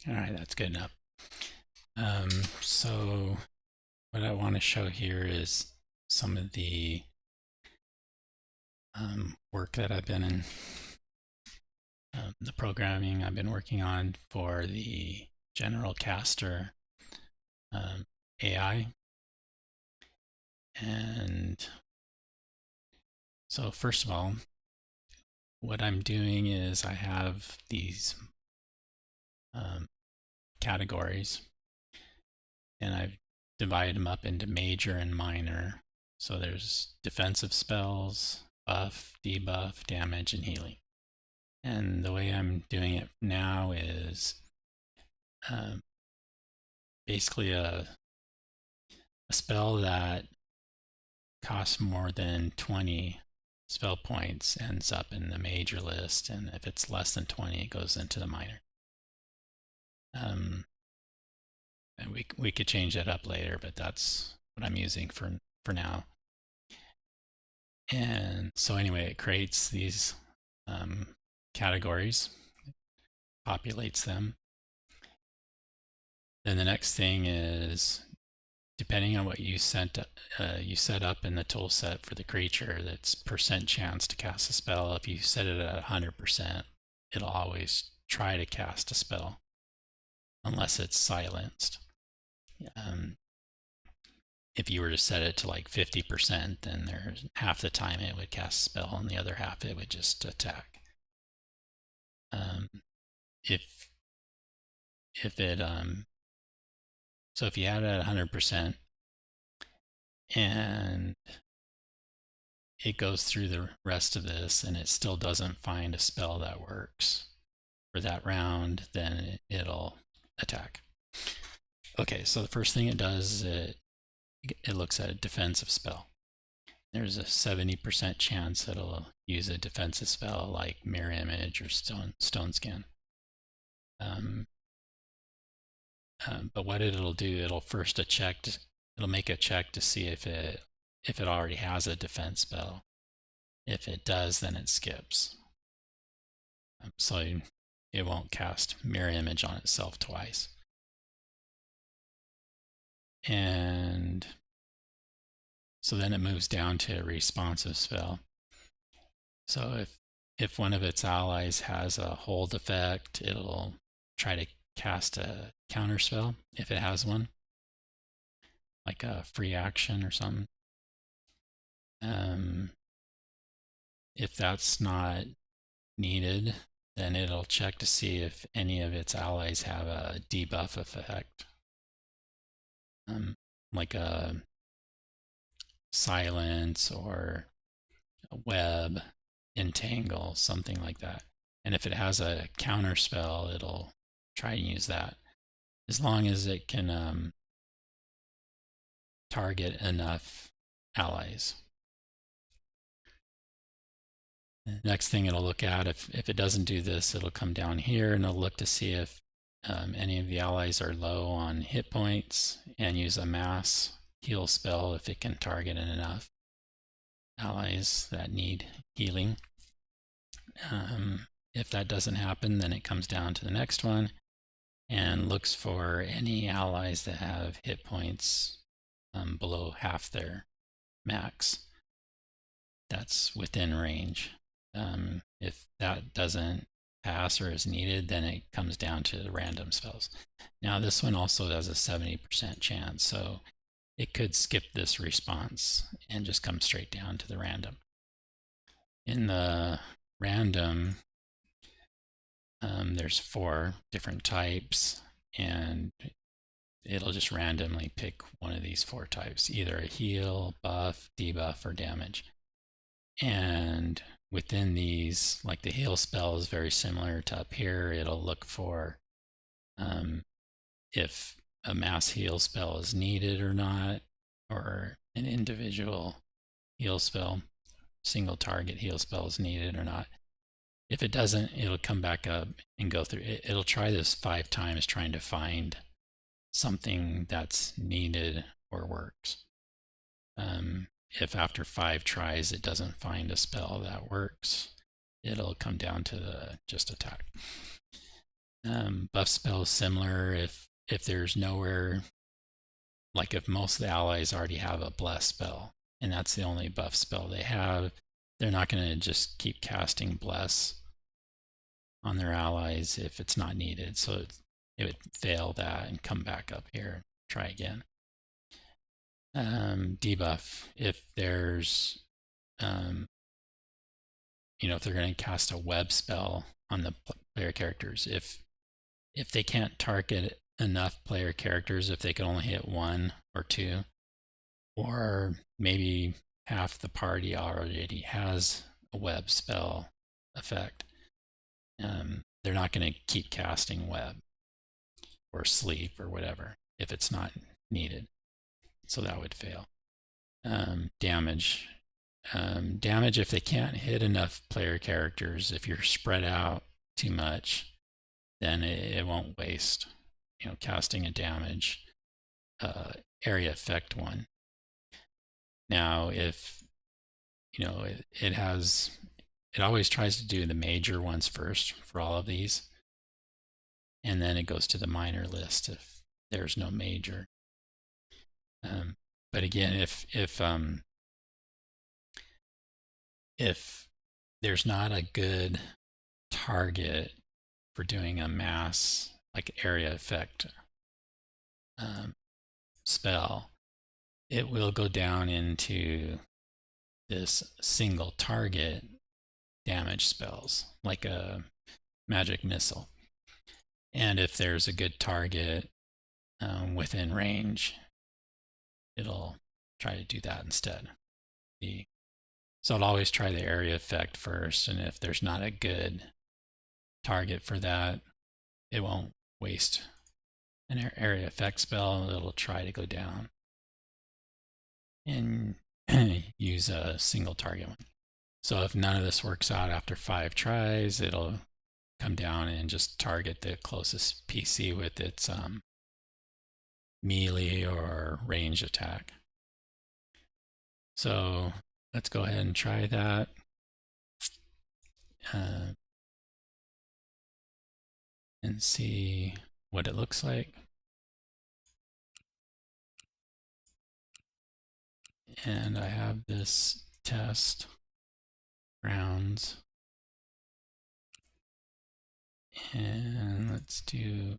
All right, that's good enough. So what I want to show here is some of the work that I've been in, the programming I've been working on for the General Caster AI. And so first of all, what I'm doing is I have these categories, and I've divided them up into major and minor. So there's defensive spells, buff, debuff, damage, and healing. And the way I'm doing it now is basically a spell that costs more than 20 spell points ends up in the major list, and if it's less than 20, it goes into the minor. And we could change that up later, but that's what I'm using for now. And so anyway, it creates these categories, populates them. Then the next thing is, depending on what you set up in the tool set for the creature, that's percent chance to cast a spell. If you set it at 100%, it'll always try to cast a spell unless it's silenced. If you were to set it to like 50%, then there's half the time it would cast a spell and the other half it would just attack. So if you had it at 100% and it goes through the rest of this and it still doesn't find a spell that works for that round, then it'll attack. Okay, so the first thing it does is it looks at a defensive spell. There's a 70% chance it'll use a defensive spell like Mirror Image or Stone Skin. But what it'll do, it'll first it'll make a check to see if it already has a defense spell. If it does, then it skips. So it won't cast Mirror Image on itself twice. And so then it moves down to a responsive spell. So if one of its allies has a hold effect, it'll try to cast a counter spell if it has one, like a free action or something. If that's not needed, then it'll check to see if any of its allies have a debuff effect, like a silence or a web, entangle, something like that. And if it has a counter spell, it'll try and use that, as long as it can target enough allies. Next thing it'll look at, if it doesn't do this, it'll come down here and it'll look to see if any of the allies are low on hit points and use a mass heal spell if it can target enough allies that need healing. If that doesn't happen, then it comes down to the next one and looks for any allies that have hit points below half their max. That's within range. If that doesn't pass or is needed, then it comes down to the random spells. Now this one also has a 70% chance, so it could skip this response and just come straight down to the random. In the random, there's 4 different types, and it'll just randomly pick one of these 4 types, either a heal, buff, debuff, or damage. And within these, like the heal spell is very similar to up here. It'll look for if a mass heal spell is needed or not, or an individual heal spell, single target heal spell is needed or not. If it doesn't, it'll come back up and go through. It'll try this 5 times trying to find something that's needed or works. If after 5 tries it doesn't find a spell that works, it'll come down to the just attack. Buff spell is similar if there's nowhere, like if most of the allies already have a bless spell and that's the only buff spell they have, they're not going to just keep casting bless on their allies if it's not needed. So it would fail that and come back up here and try again. Debuff, if there's if they're going to cast a web spell on the player characters, if they can't target enough player characters, if they can only hit one or two, or maybe half the party already has a web spell effect, they're not going to keep casting web or sleep or whatever if it's not needed. So that would fail. Damage. Damage, if they can't hit enough player characters, if you're spread out too much, then it won't waste, casting a damage area effect one. Now, if it always tries to do the major ones first for all of these, and then it goes to the minor list if there's no major. But again, if there's not a good target for doing a mass like area effect spell, it will go down into this single target damage spells like a magic missile. And if there's a good target within range, it'll try to do that instead. So it'll always try the area effect first, and if there's not a good target for that, it won't waste an area effect spell. It'll try to go down and use a single target one. So if none of this works out after 5 tries, it'll come down and just target the closest PC with its melee or range attack. So let's go ahead and try that. And see what it looks like. And I have this test rounds. And let's do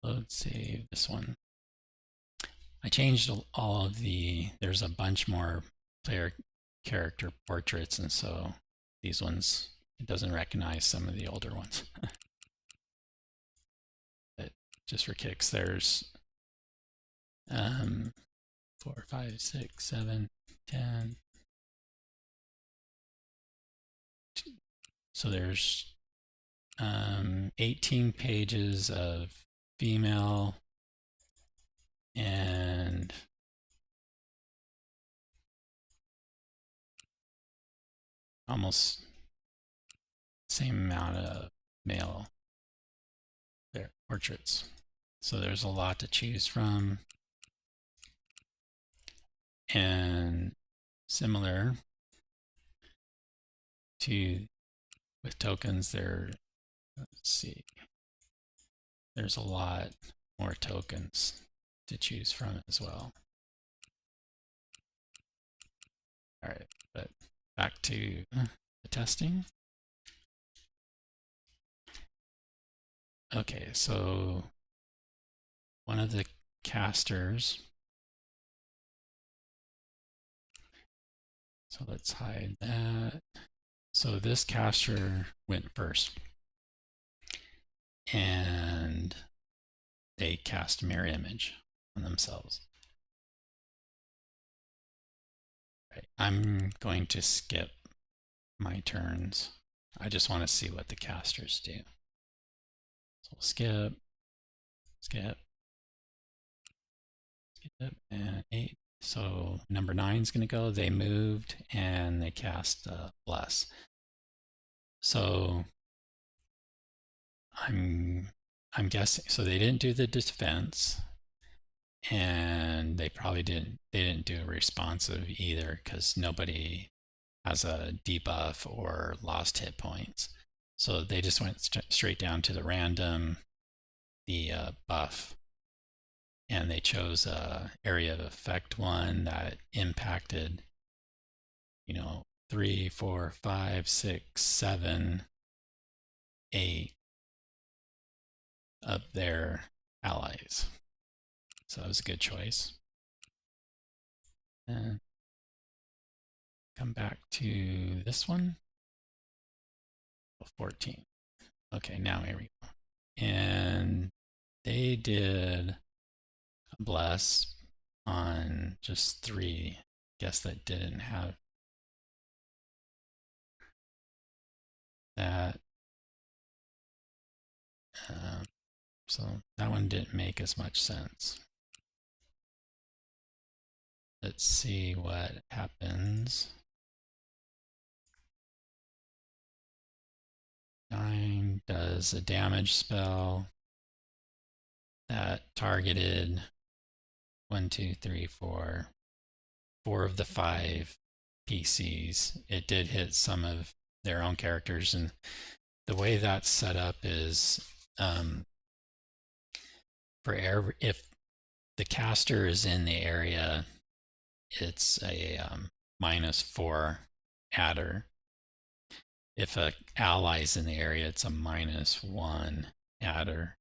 load save this one. I changed all of there's a bunch more player character portraits, and so these ones, it doesn't recognize some of the older ones. But just for kicks, there's 4, 5, 6, 7, 10. So there's 18 pages of female and almost same amount of male portraits. So there's a lot to choose from. And similar to with tokens, let's see, there's a lot more tokens to choose from as well. All right, but back to the testing. Okay, so one of the casters, so let's hide that. So this caster went first, and they cast mirror image on themselves. Right. I'm going to skip my turns. I just want to see what the casters do. So we'll skip, and 8. So number 9 is going to go. They moved and they cast bless. So I'm guessing. So they didn't do the defense, and they probably didn't do a responsive either, because nobody has a debuff or lost hit points. So they just went straight down to the random, the buff, and they chose a area of effect one that impacted, 3, 4, 5, 6, 7, 8 of their allies. So that was a good choice. And come back to this one. 14. Okay, now here we go. And they did a bless on just 3. Guess that didn't have that. So that one didn't make as much sense. Let's see what happens. 9 does a damage spell that targeted 1, 2, 3, 4 of the 5 PCs. It did hit some of their own characters, and the way that's set up is if the caster is in the area, it's a -4 adder. If a ally is in the area, it's a -1 adder.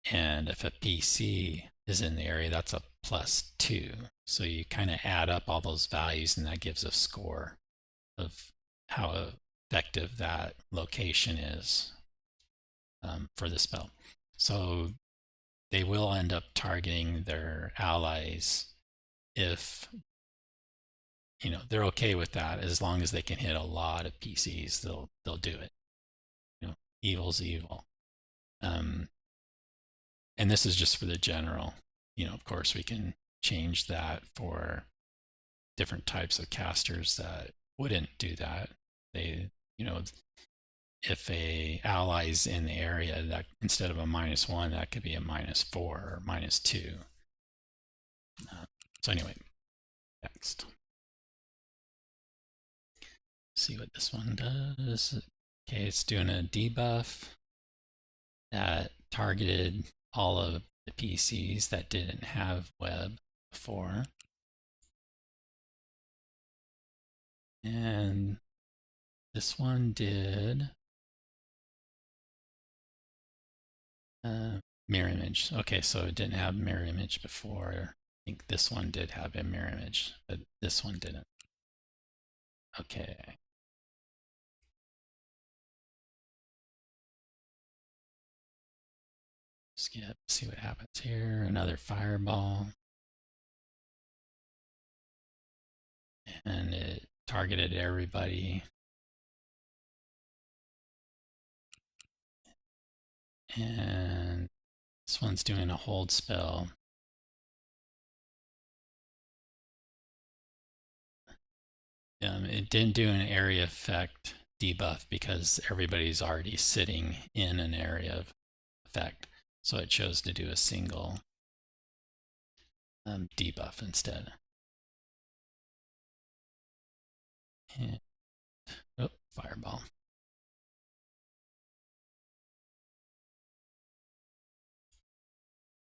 And if a PC is in the area, that's a +2. So you kind of add up all those values, and that gives a score of how effective that location is for the spell. So they will end up targeting their allies if they're okay with that. As long as they can hit a lot of PCs, they'll do it. Evil's evil. And this is just for the general. Of course, we can change that for different types of casters that wouldn't do that. They, if a ally's in the area, that instead of a -1, that could be a -4 or -2. So anyway, next. See what this one does. Okay, it's doing a debuff that targeted all of the PCs that didn't have web before. And this one did mirror image. Okay, so it didn't have mirror image before. I think this one did have a mirror image, but this one didn't. Okay. Skip, see what happens here. Another fireball. And it targeted everybody. And this one's doing a hold spell. It didn't do an area effect debuff because everybody's already sitting in an area of effect. So it chose to do a single debuff instead. And, fireball.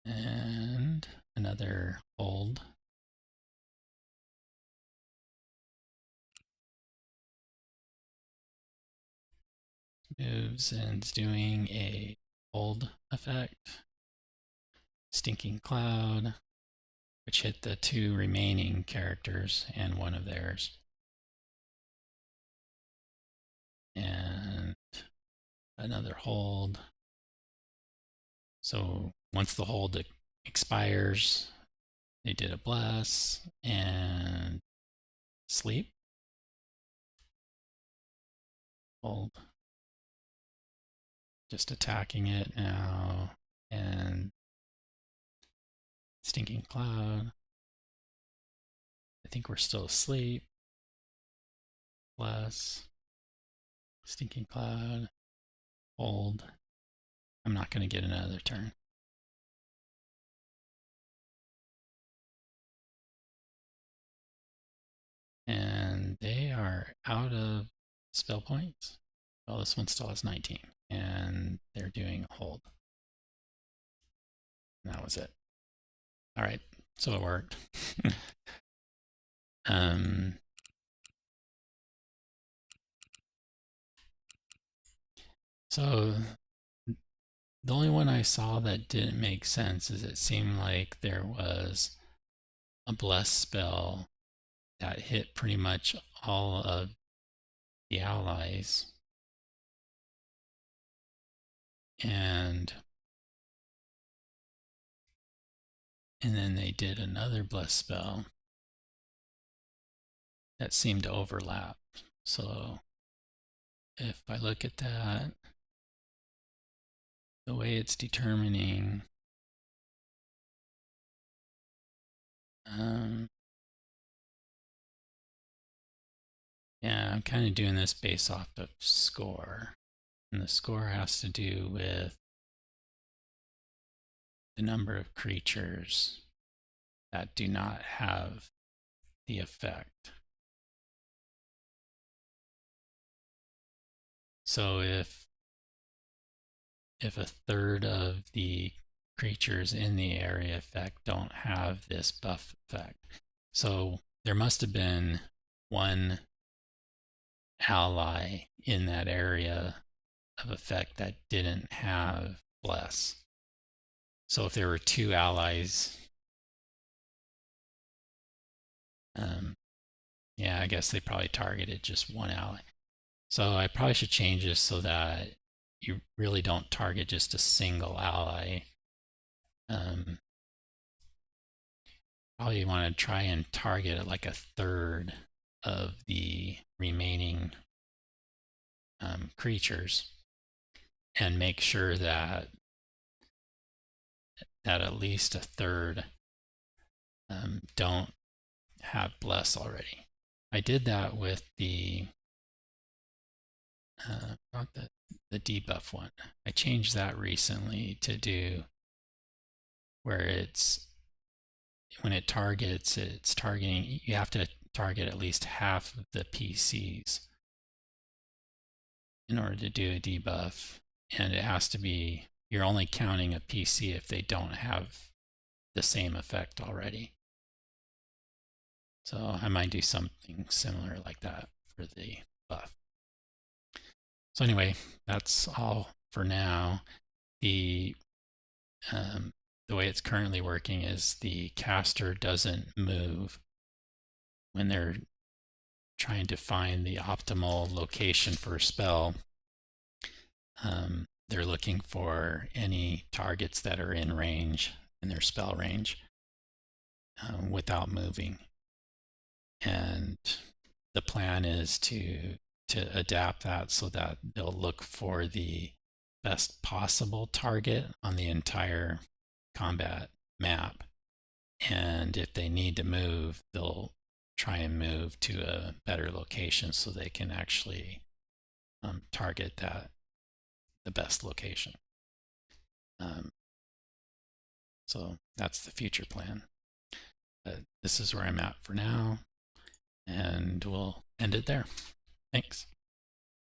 And another hold. Moves and is doing a hold effect. Stinking Cloud, which hit the 2 remaining characters and one of theirs. And another hold. So once the hold expires, they did a bless and sleep. Hold. Just attacking it now. And Stinking Cloud. I think we're still asleep. Bless. Stinking Cloud. Hold. I'm not going to get another turn. And they are out of spell points. Well, this one still has 19, and they're doing a hold. And that was it. All right, so it worked. So the only one I saw that didn't make sense is it seemed like there was a bless spell that hit pretty much all of the allies. And then they did another bless spell that seemed to overlap. So if I look at that, the way it's determining yeah, I'm kind of doing this based off of score. And the score has to do with the number of creatures that do not have the effect. So if a third of the creatures in the area effect don't have this buff effect. So there must have been one ally in that area of effect that didn't have bless. So if there were two allies, yeah, I guess they probably targeted just one ally. So I probably should change this so that you really don't target just a single ally. Probably want to try and target like a third of the remaining creatures, and make sure that at least a third don't have bless already. I did that with the not the debuff one. I changed that recently to do where it's when it targets, it's targeting, you have to target at least half of the PCs in order to do a debuff. And it has to be, you're only counting a PC if they don't have the same effect already. So I might do something similar like that for the buff. So anyway, that's all for now. The way it's currently working is the caster doesn't move when they're trying to find the optimal location for a spell. They're looking for any targets that are in range, in their spell range, without moving. And the plan is to adapt that so that they'll look for the best possible target on the entire combat map. And if they need to move, they'll try and move to a better location so they can actually target the best location. So that's the future plan. This is where I'm at for now, and we'll end it there. Thanks.